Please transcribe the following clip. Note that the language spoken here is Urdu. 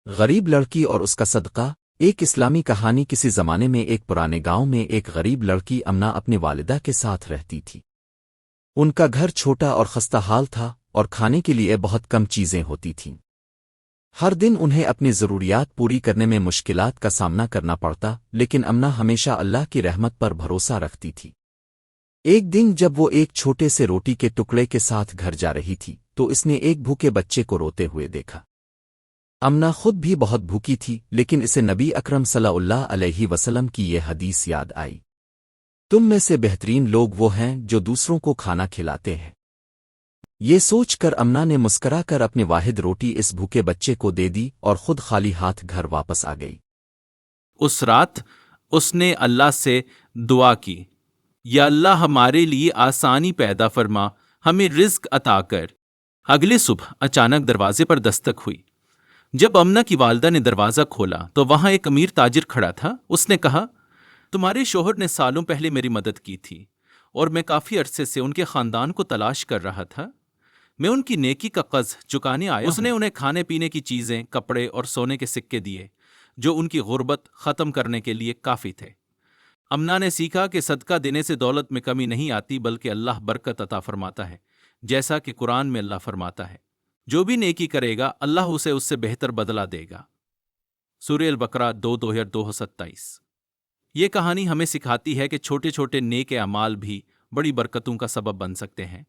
غریب لڑکی اور اس کا صدقہ۔ ایک اسلامی کہانی۔ کسی زمانے میں ایک پرانے گاؤں میں ایک غریب لڑکی امنا اپنی والدہ کے ساتھ رہتی تھی۔ ان کا گھر چھوٹا اور خستہ حال تھا اور کھانے کے لیے بہت کم چیزیں ہوتی تھیں۔ ہر دن انہیں اپنی ضروریات پوری کرنے میں مشکلات کا سامنا کرنا پڑتا، لیکن امنا ہمیشہ اللہ کی رحمت پر بھروسہ رکھتی تھی۔ ایک دن جب وہ ایک چھوٹے سے روٹی کے ٹکڑے کے ساتھ گھر جا رہی تھی تو اس نے ایک بھوکے بچے کو روتے ہوئے دیکھا۔ امنا خود بھی بہت بھوکی تھی، لیکن اسے نبی اکرم صلی اللہ علیہ وسلم کی یہ حدیث یاد آئی: تم میں سے بہترین لوگ وہ ہیں جو دوسروں کو کھانا کھلاتے ہیں۔ یہ سوچ کر امنا نے مسکرا کر اپنی واحد روٹی اس بھوکے بچے کو دے دی اور خود خالی ہاتھ گھر واپس آ گئی۔ اس رات اس نے اللہ سے دعا کی، یا اللہ ہمارے لیے آسانی پیدا فرما، ہمیں رزق عطا کر۔ اگلے صبح اچانک دروازے پر دستک ہوئی۔ جب امنا کی والدہ نے دروازہ کھولا تو وہاں ایک امیر تاجر کھڑا تھا۔ اس نے کہا، تمہارے شوہر نے سالوں پہلے میری مدد کی تھی اور میں کافی عرصے سے ان کے خاندان کو تلاش کر رہا تھا۔ میں ان کی نیکی کا قرض چکانے آیا ہوں۔ اس نے انہیں کھانے پینے کی چیزیں، کپڑے اور سونے کے سکے دیے جو ان کی غربت ختم کرنے کے لیے کافی تھے۔ امنا نے سیکھا کہ صدقہ دینے سے دولت میں کمی نہیں آتی، بلکہ اللہ برکت عطا فرماتا ہے، جیسا کہ قرآن میں اللہ فرماتا ہے، جو بھی نیکی کرے گا اللہ اسے اس سے بہتر بدلہ دے گا۔ سورہ البقرہ 2:227۔ یہ کہانی ہمیں سکھاتی ہے کہ چھوٹے چھوٹے نیک اعمال بھی بڑی برکتوں کا سبب بن سکتے ہیں۔